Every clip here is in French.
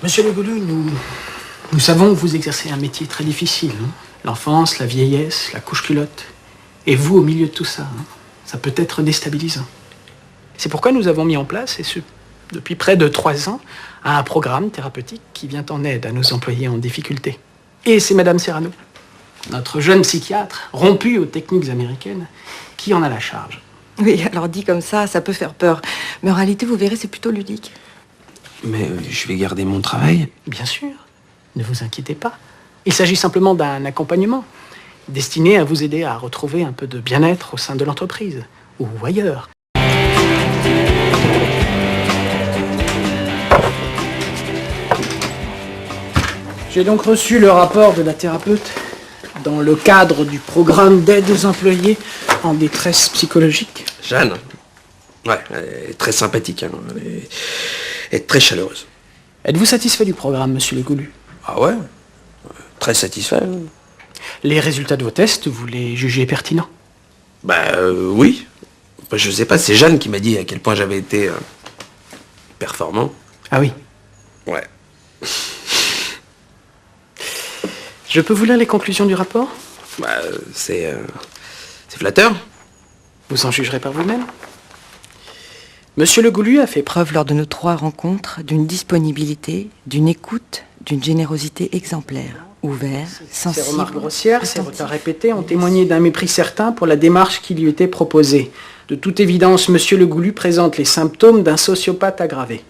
Monsieur Le Goulu, nous savons que vous exercez un métier très difficile. Hein. L'enfance, la vieillesse, la couche-culotte. Et vous, au milieu de tout ça, hein, ça peut être déstabilisant. C'est pourquoi nous avons mis en place, et ce, depuis près de 3 ans, un programme thérapeutique qui vient en aide à nos employés en difficulté. Et c'est Madame Serrano, notre jeune psychiatre, rompue aux techniques américaines, qui en a la charge. Oui, alors dit comme ça peut faire peur. Mais en réalité, vous verrez, c'est plutôt ludique. Mais je vais garder mon travail. Bien sûr, ne vous inquiétez pas. Il s'agit simplement d'un accompagnement destiné à vous aider à retrouver un peu de bien-être au sein de l'entreprise ou ailleurs. J'ai donc reçu le rapport de la thérapeute dans le cadre du programme d'aide aux employés en détresse psychologique. Jeanne, ouais, elle est très sympathique, hein. Elle est très chaleureuse. Êtes-vous satisfait du programme, monsieur Le Goulu? Ah ouais, très satisfait. Les résultats de vos tests, vous les jugez pertinents? Oui. Je sais pas, c'est Jeanne qui m'a dit à quel point j'avais été performant. Ah oui. Ouais. Je peux vous lire les conclusions du rapport? C'est flatteur. Vous en jugerez par vous-même. Monsieur Le Goulu a fait Preuve lors de nos 3 rencontres d'une disponibilité, d'une écoute, d'une générosité exemplaire. Ouvert, sensible. Ces remarques grossières, ces retards répétés ont témoigné d'un mépris certain pour la démarche qui lui était proposée. De toute évidence, monsieur Le Goulu présente les symptômes d'un sociopathe aggravé.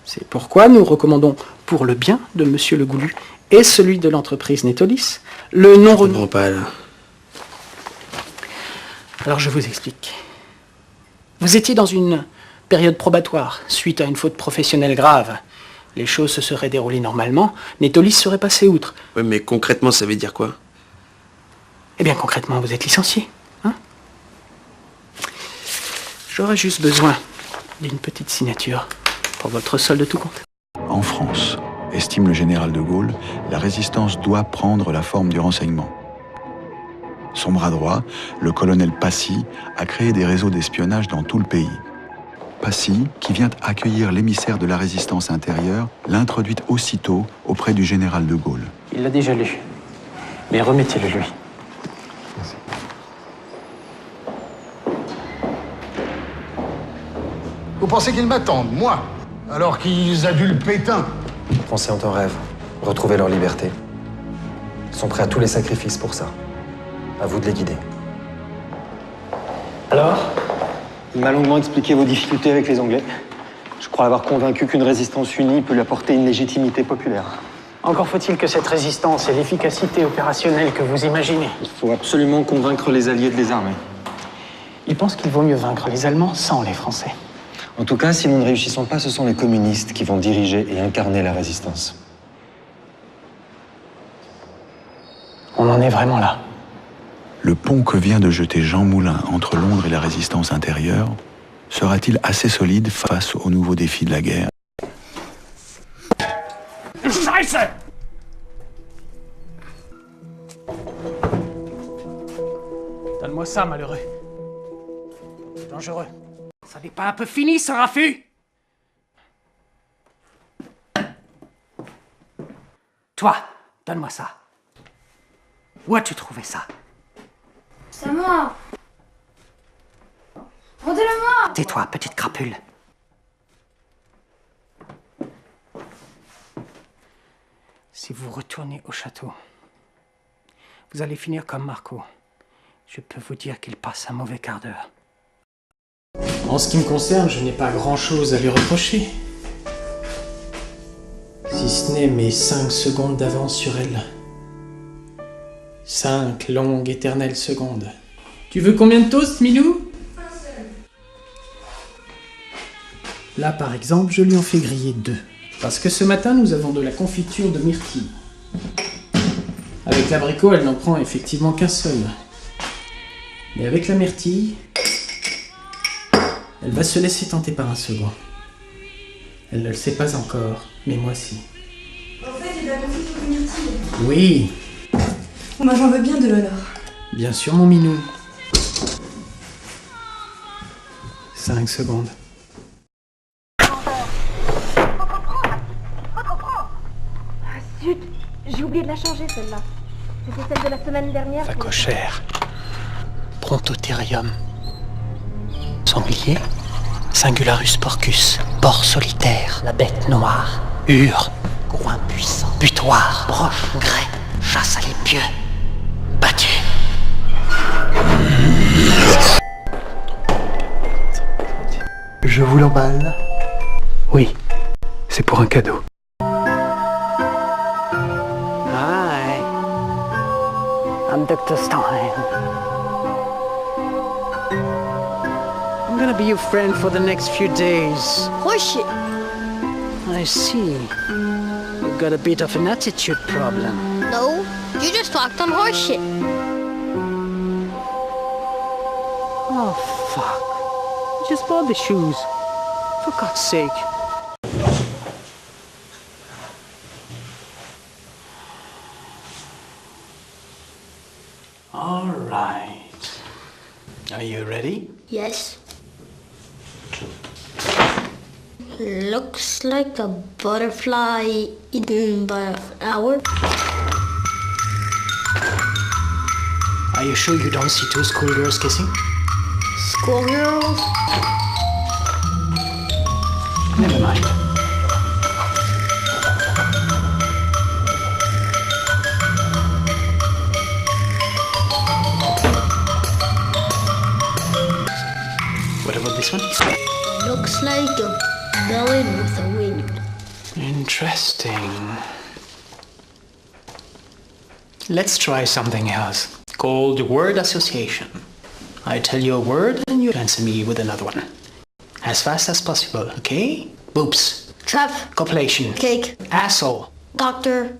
C'est pourquoi nous recommandons, pour le bien de monsieur Le Goulu et celui de l'entreprise Netolis, le non-renouveau. Bon, pas là. Alors je vous explique. Vous étiez dans une période probatoire, suite à une faute professionnelle grave. Les choses se seraient déroulées normalement, Netolis serait passé outre. Oui, mais concrètement, ça veut dire quoi? Eh bien, concrètement, vous êtes licencié, hein? J'aurais juste besoin d'une petite signature pour votre solde de tout compte. En France, estime le général de Gaulle, la résistance doit prendre la forme du renseignement. Son bras droit, le colonel Passy, a créé des réseaux d'espionnage dans tout le pays. Passy, qui vient accueillir l'émissaire de la résistance intérieure, l'introduit aussitôt auprès du général de Gaulle. Il l'a déjà lu, mais remettez-le lui. Merci. Vous pensez qu'ils m'attendent, moi, alors qu'ils adulent Pétain? Les Français ont un rêve, retrouver leur liberté. Ils sont prêts à tous les sacrifices pour ça. À vous de les guider. Alors? Il m'a longuement expliqué vos difficultés avec les Anglais. Je crois l'avoir convaincu qu'une résistance unie peut lui apporter une légitimité populaire. Encore faut-il que cette résistance ait l'efficacité opérationnelle que vous imaginez. Il faut absolument convaincre les Alliés de les armer. Il pense qu'il vaut mieux vaincre les Allemands sans les Français. En tout cas, si nous ne réussissons pas, ce sont les communistes qui vont diriger et incarner la résistance. On en est vraiment là. Le pont que vient de jeter Jean Moulin entre Londres et la résistance intérieure sera-t-il assez solide face aux nouveaux défis de la guerre? Scheiße! Donne-moi ça, malheureux. Dangereux. Ça n'est pas un peu fini, ce raffut? Toi, donne-moi ça. Où as-tu trouvé ça? C'est moi. Rendez-le-moi. Tais-toi, petite crapule. Si vous retournez au château, vous allez finir comme Marco. Je peux vous dire qu'il passe un mauvais quart d'heure. En ce qui me concerne, je n'ai pas grand-chose à lui reprocher. Si ce n'est mes 5 secondes d'avance sur elle. 5 longues, éternelles secondes. Tu veux combien de toasts, Milou? Là, par exemple, je lui en fais griller 2. Parce que ce matin, nous avons de la confiture de myrtille. Avec l'abricot, elle n'en prend effectivement qu'un seul. Mais avec la myrtille, elle va se laisser tenter par un second. Elle ne le sait pas encore, mais moi si. En fait, j'ai de la confiture de myrtille. Oui, Moi, j'en veux bien de l'honneur. bien sûr, mon minou. 5 secondes. oublié de la changer, celle-là. C'était celle de la semaine dernière. Vachère. Brontotherium. Sanglier. Singularus porcus. Porc solitaire. La bête noire. Hure. Groin puissant. Butoir. Broche. Grès. Chasse à l'épieu. Battu. Je vous l'emballe. Oui, c'est pour un cadeau. Hi. I'm Dr. Stein. I'm gonna be your friend for the next few days. Horseshit. I see. You've got a bit of an attitude problem. No, you just talked on horseshit. Oh, fuck. Just bought the shoes. For God's sake. All right. Are you ready? Yes. Looks like a butterfly eaten by an owl. Are you sure you don't see two schoolgirls kissing? Schoolgirls? Never mind. What about this one? Looks like a belly with a wing. Interesting. Let's try something else, called word association. I tell you a word and you answer me with another one. As fast as possible, okay? Boobs. Trev. Copulation. Cake. Asshole. Doctor.